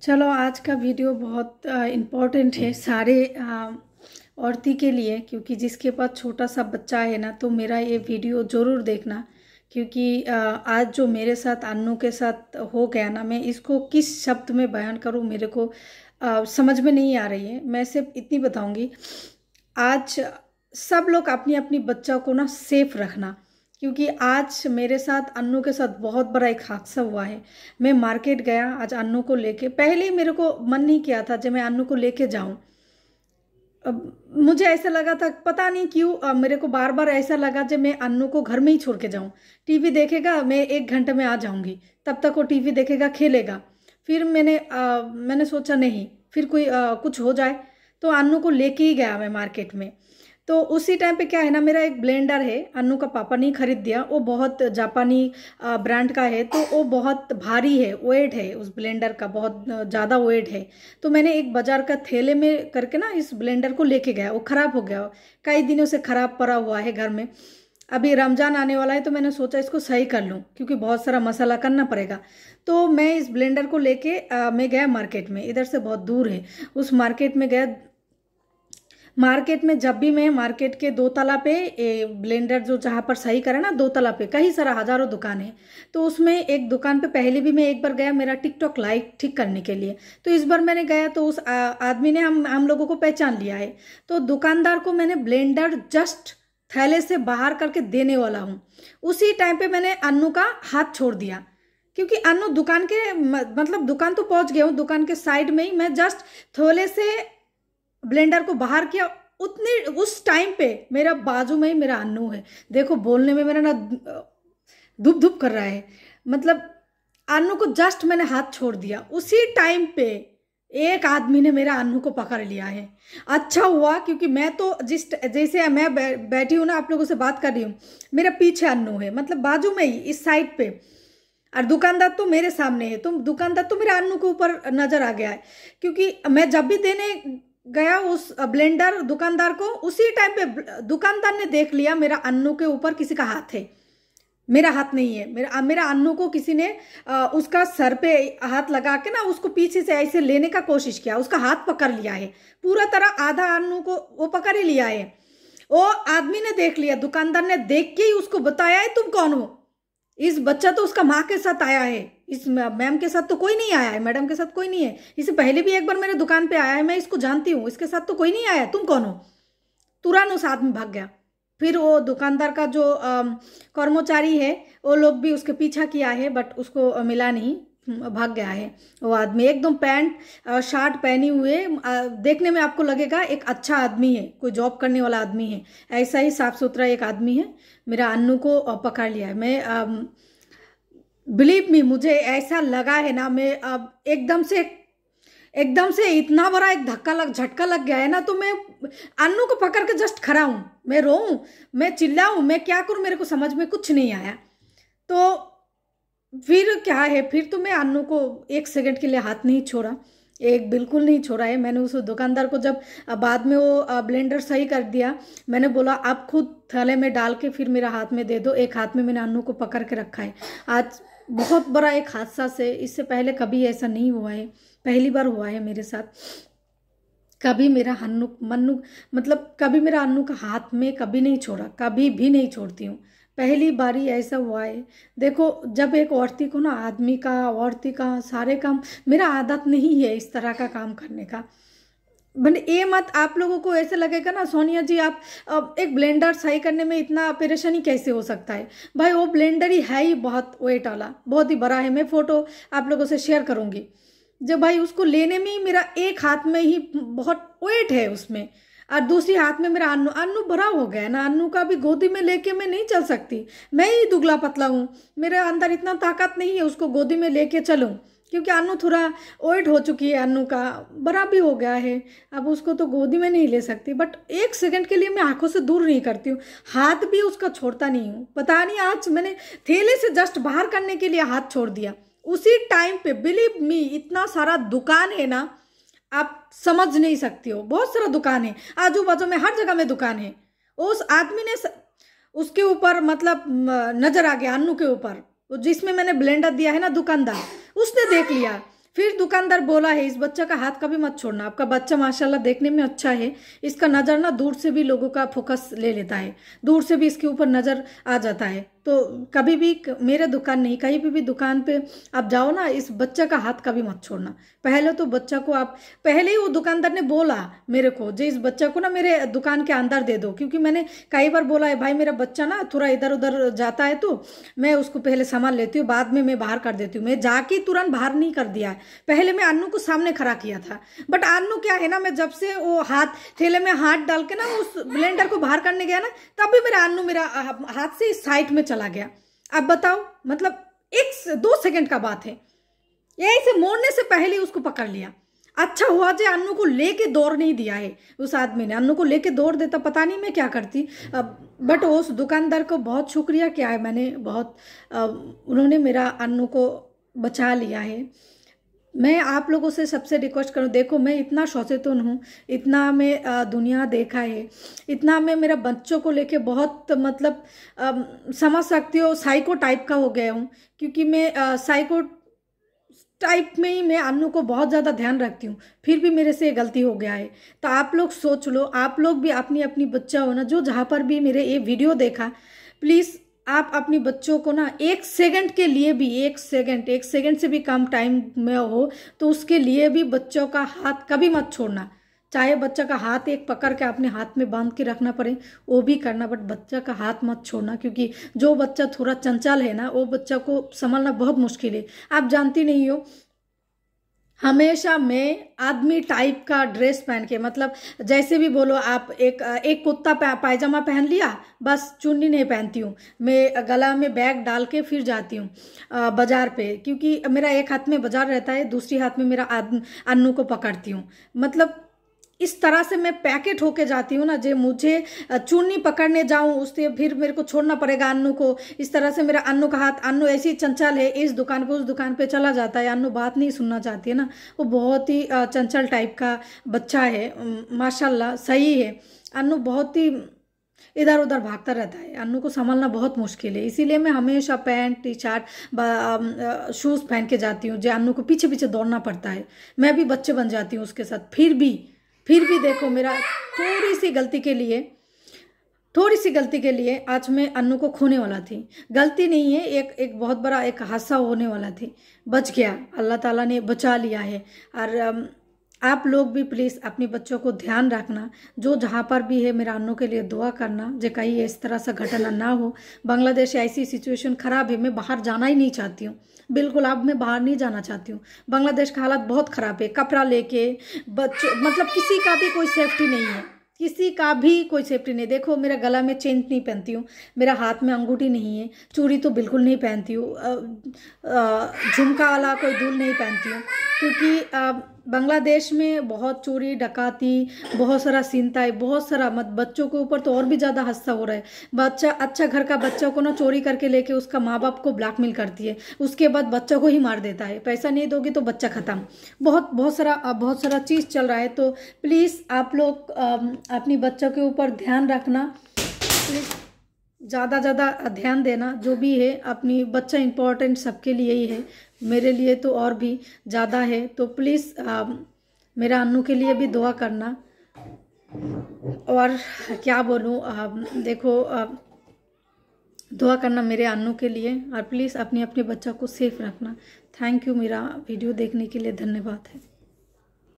चलो आज का वीडियो बहुत इम्पोर्टेंट है सारे औरती के लिए, क्योंकि जिसके पास छोटा सा बच्चा है ना, तो मेरा ये वीडियो ज़रूर देखना। क्योंकि आज जो मेरे साथ अन्नू के साथ हो गया ना, मैं इसको किस शब्द में बयान करूँ मेरे को समझ में नहीं आ रही है। मैं सिर्फ इतनी बताऊंगी, आज सब लोग अपनी अपनी बच्चा को ना सेफ रखना, क्योंकि आज मेरे साथ अन्नू के साथ बहुत बड़ा एक हादसा हुआ है। मैं मार्केट गया आज अन्नू को लेके। पहले ही मेरे को मन नहीं किया था जब मैं अन्नू को लेके जाऊं। अब मुझे ऐसा लगा था, पता नहीं क्यों मेरे को बार बार ऐसा लगा जब मैं अन्नू को घर में ही छोड़ के जाऊं। टीवी देखेगा, मैं 1 घंटे में आ जाऊंगी, तब तक वो टीवी देखेगा, खेलेगा। फिर मैंने सोचा नहीं, फिर कोई कुछ हो जाए, तो अन्नू को लेके ही गया मैं मार्केट में। तो उसी टाइम पे क्या है ना, मेरा एक ब्लेंडर है, अन्नू का पापा ने खरीद दिया। वो बहुत जापानी ब्रांड का है, तो वो बहुत भारी है, वेट है उस ब्लेंडर का, बहुत ज़्यादा वेट है। तो मैंने एक बाजार का थैले में करके ना इस ब्लेंडर को लेके गया। वो ख़राब हो गया, कई दिनों से ख़राब पड़ा हुआ है घर में। अभी रमज़ान आने वाला है, तो मैंने सोचा इसको सही कर लूँ, क्योंकि बहुत सारा मसाला करना पड़ेगा। तो मैं इस ब्लेंडर को लेके मैं गया मार्केट में, इधर से बहुत दूर है। उस मार्केट में गया। मार्केट में जब भी मैं मार्केट के 2 तला पे ब्लेंडर जो जहाँ पर सही करे ना, 2 तला पे कई सारा हजारों दुकान है। तो उसमें एक दुकान पे पहले भी मैं एक बार गया मेरा टिकटॉक लाइट ठीक करने के लिए। तो इस बार मैंने गया तो उस आदमी ने हम लोगों को पहचान लिया है। तो दुकानदार को मैंने ब्लेंडर जस्ट थैले से बाहर करके देने वाला हूँ, उसी टाइम पे मैंने अन्नू का हाथ छोड़ दिया। क्योंकि अन्नू दुकान के मतलब दुकान तो पहुंच गया हूँ, दुकान के साइड में ही मैं जस्ट थैले से ब्लेंडर को बाहर किया। उतने उस टाइम पे मेरा बाजू में ही मेरा अन्नू है। देखो बोलने में मेरा ना धुप धुप कर रहा है। मतलब अन्नू को जस्ट मैंने हाथ छोड़ दिया, उसी टाइम पे एक आदमी ने मेरा अन्नू को पकड़ लिया है। अच्छा हुआ, क्योंकि मैं तो जैसे मैं बैठी हूँ ना, आप लोगों से बात कर रही हूँ, मेरा पीछे अन्नू है, मतलब बाजू में ही इस साइड पे। और दुकानदार तो मेरे सामने है, तो दुकानदार तो मेरे अन्नू के ऊपर नजर आ गया है। क्योंकि मैं जब भी देने गया उस ब्लेंडर दुकानदार को, उसी टाइम पे दुकानदार ने देख लिया मेरा अन्नू के ऊपर किसी का हाथ है, मेरा हाथ नहीं है। मेरा अन्नू को किसी ने उसका सर पे हाथ लगा के ना उसको पीछे से ऐसे लेने का कोशिश किया, उसका हाथ पकड़ लिया है पूरा तरह, आधा अन्नू को वो पकड़ ही लिया है। वो आदमी ने देख लिया, दुकानदार ने देख के ही उसको बताया है तुम कौन हो। इस बच्चा तो उसका माँ के साथ आया है, इस मैम के साथ तो कोई नहीं आया है, मैडम के साथ कोई नहीं है। इससे पहले भी एक बार मेरे दुकान पे आया है, मैं इसको जानती हूँ, इसके साथ तो कोई नहीं आया, तुम कौन हो। तुरंत उस आदमी भाग गया। फिर वो दुकानदार का जो कर्मचारी है, वो लोग भी उसके पीछा किया है, बट उसको मिला नहीं, भाग गया है। वो आदमी एकदम पैंट शर्ट पहने हुए, देखने में आपको लगेगा एक अच्छा आदमी है, कोई जॉब करने वाला आदमी है, ऐसा ही साफ सुथरा एक आदमी है। मेरा अन्नू को पकड़ लिया है। मैं बिलीव मी, मुझे ऐसा लगा है ना, मैं अब एकदम से इतना बड़ा एक झटका लग गया है ना। तो मैं अन्नू को पकड़ के जस्ट खड़ा हूं, मैं रोऊं, मैं चिल्लाऊं, मैं क्या करूं, मेरे को समझ में कुछ नहीं आया। तो फिर क्या है, फिर तो मैं अन्नू को 1 सेकंड के लिए हाथ नहीं छोड़ा, एक बिल्कुल नहीं छोड़ा है। मैंने उस दुकानदार को जब बाद में वो ब्लेंडर सही कर दिया, मैंने बोला आप खुद थैले में डाल के फिर मेरा हाथ में दे दो। एक हाथ में मैंने अन्नू को पकड़ के रखा है। आज बहुत बड़ा एक हादसा से, इससे पहले कभी ऐसा नहीं हुआ है, पहली बार हुआ है मेरे साथ। कभी मेरा मन्नू मतलब कभी मेरा अन्नू का हाथ में कभी नहीं छोड़ा, कभी भी नहीं छोड़ती हूँ, पहली बारी ऐसा हुआ है। देखो जब एक औरती को ना, आदमी का औरती का सारे काम, मेरा आदत नहीं है इस तरह का काम करने का। मैंने ये मत आप लोगों को ऐसे लगेगा ना, सोनिया जी आप एक ब्लेंडर सही करने में इतना परेशानी कैसे हो सकता है। भाई वो ब्लेंडर ही है ही बहुत वेट वाला, बहुत ही बड़ा है। मैं फोटो आप लोगों से शेयर करूंगी। जब भाई उसको लेने में ही मेरा एक हाथ में ही बहुत वेट है उसमें, और दूसरी हाथ में मेरा अन्नू बड़ा हो गया ना, अन्नू का भी गोदी में लेके मैं नहीं चल सकती। मैं ही दुबला पतला हूँ, मेरे अंदर इतना ताकत नहीं है उसको गोदी में लेके चलूँ, क्योंकि अन्नू थोड़ा वेट हो चुकी है, अन्नू का बड़ा भी हो गया है, अब उसको तो गोदी में नहीं ले सकती। बट 1 सेकंड के लिए मैं आंखों से दूर नहीं करती हूँ, हाथ भी उसका छोड़ता नहीं हूँ। पता नहीं आज मैंने थैले से जस्ट बाहर करने के लिए हाथ छोड़ दिया, उसी टाइम पे। बिलीव मी, इतना सारा दुकान है ना, आप समझ नहीं सकती हो, बहुत सारा दुकान है आजू बाजू में, हर जगह में दुकान है। उस आदमी ने उसके ऊपर मतलब नजर आ गया, अन्नू के ऊपर, जिसमें मैंने ब्लेंडर दिया है ना, दुकानदार उसने देख लिया। फिर दुकानदार बोला है इस बच्चा का हाथ कभी मत छोड़ना, आपका बच्चा माशाल्लाह देखने में अच्छा है, इसका नज़र ना दूर से भी लोगों का फोकस ले लेता है, दूर से भी इसके ऊपर नज़र आ जाता है। तो कभी भी मेरे दुकान नहीं, कहीं भी दुकान पे आप जाओ ना, इस बच्चा का हाथ कभी मत छोड़ना। पहले तो बच्चा को आप, पहले ही वो दुकानदार ने बोला मेरे को जो इस बच्चा को ना मेरे दुकान के अंदर दे दो, क्योंकि मैंने कई बार बोला है भाई मेरा बच्चा ना थोड़ा इधर उधर जाता है, तो मैं उसको पहले सामान लेती हूँ, बाद में मैं बाहर कर देती हूँ। मैं जाके तुरंत बाहर नहीं कर दिया है, पहले मैं अन्नू को सामने खड़ा किया था। बट अन्नू क्या है ना, मैं जब से वो हाथ थैले में हाथ डाल के ना उस ब्लेंडर को बाहर करने गया ना, तभी मेरा अन्नू मेरा हाथ से इस साइड में चला गया। अब बताओ, मतलब 1-2 सेकंड का बात है, यही से मोड़ने से पहले उसको पकड़ लिया। अच्छा हुआ जो अन्नू को लेके दौड़ नहीं दिया है उस आदमी ने, अन्नू को लेके दौड़ देता पता नहीं मैं क्या करती। बट उस दुकानदार को बहुत शुक्रिया किया है मैंने, बहुत उन्होंने मेरा अन्नू को बचा लिया है। मैं आप लोगों से सबसे रिक्वेस्ट करूं, देखो मैं इतना सचेतन हूँ, इतना मैं दुनिया देखा है, इतना मैं मेरा बच्चों को लेके बहुत मतलब समझ सकती हो साइको टाइप का हो गया हूँ, क्योंकि मैं साइको टाइप में ही मैं अन्नू को बहुत ज़्यादा ध्यान रखती हूँ, फिर भी मेरे से गलती हो गया है। तो आप लोग सोच लो, आप लोग भी अपनी अपनी बच्चा हो ना, जो जहाँ पर भी मेरे ये वीडियो देखा, प्लीज़ आप अपनी बच्चों को ना 1 सेकंड के लिए भी, 1 सेकंड से भी कम टाइम में हो तो उसके लिए भी बच्चों का हाथ कभी मत छोड़ना। चाहे बच्चा का हाथ एक पकड़ के अपने हाथ में बांध के रखना पड़े वो भी करना, बट बच्चा का हाथ मत छोड़ना, क्योंकि जो बच्चा थोड़ा चंचल है ना, वो बच्चा को संभालना बहुत मुश्किल है। आप जानती नहीं हो, हमेशा मैं आदमी टाइप का ड्रेस पहन के, मतलब जैसे भी बोलो आप, एक कुत्ता पायजामा पहन लिया, बस चुन्नी नहीं पहनती हूँ मैं, गला में बैग डाल के फिर जाती हूँ बाजार पे, क्योंकि मेरा एक हाथ में बाजार रहता है, दूसरी हाथ में मेरा अन्नू को पकड़ती हूँ। मतलब इस तरह से मैं पैकेट होके जाती हूँ ना, जो मुझे चुन्नी पकड़ने जाऊँ उससे फिर मेरे को छोड़ना पड़ेगा अन्नू को। इस तरह से मेरा अन्नू का हाथ, अन्नू ऐसी चंचल है, इस दुकान पे उस दुकान पे चला जाता है, अन्नू बात नहीं सुनना चाहती है ना, वो बहुत ही चंचल टाइप का बच्चा है, माशाल्लाह सही है। अन्नू बहुत ही इधर उधर भागता रहता है, अन्नू को संभालना बहुत मुश्किल है, इसीलिए मैं हमेशा पैंट टी शर्ट शूज़ पहन के जाती हूँ, जो अन्नू को पीछे पीछे दौड़ना पड़ता है। मैं भी बच्चे बन जाती हूँ उसके साथ, फिर भी देखो मेरा थोड़ी सी गलती के लिए आज मैं अन्नू को खोने वाला थी। गलती नहीं है, एक बहुत बड़ा एक हादसा होने वाला थी, बच गया, अल्लाह ताला ने बचा लिया है। और आप लोग भी प्लीज़ अपने बच्चों को ध्यान रखना, जो जहाँ पर भी है मेरा अन्नू के लिए दुआ करना, जो कहीं इस तरह से घटना ना हो। बांग्लादेश ऐसी सिचुएशन ख़राब है, मैं बाहर जाना ही नहीं चाहती हूँ, बिल्कुल अब मैं बाहर नहीं जाना चाहती हूँ। बांग्लादेश का हालत बहुत ख़राब है, कपड़ा लेके बच्चों, मतलब किसी का भी कोई सेफ्टी नहीं है, किसी का भी कोई सेफ्टी नहीं। देखो मेरा गला में चेन नहीं पहनती हूँ, मेरा हाथ में अंगूठी नहीं है, चूड़ी तो बिल्कुल नहीं पहनती हूँ, झुमका वाला कोई दुल नहीं पहनती हूँ, क्योंकि बांग्लादेश में बहुत चोरी डकाती, बहुत सारा चिंता है, बहुत सारा, मत बच्चों के ऊपर तो और भी ज़्यादा हादसा हो रहा है। बच्चा, अच्छा घर का बच्चा को ना चोरी करके लेके उसका माँ बाप को ब्लैकमेल करती है, उसके बाद बच्चा को ही मार देता है, पैसा नहीं दोगे तो बच्चा ख़त्म। बहुत सारा चीज़ चल रहा है। तो प्लीज़ आप लोग अपनी बच्चों के ऊपर ध्यान रखना, प्लीज़ ज़्यादा ध्यान देना, जो भी है अपनी बच्चा इम्पोर्टेंट सबके लिए ही है, मेरे लिए तो और भी ज़्यादा है। तो प्लीज़ मेरा अन्नू के लिए भी दुआ करना। और क्या बोलूँ, देखो दुआ करना मेरे अन्नू के लिए, और प्लीज़ अपने बच्चा को सेफ रखना। थैंक यू, मेरा वीडियो देखने के लिए धन्यवाद है।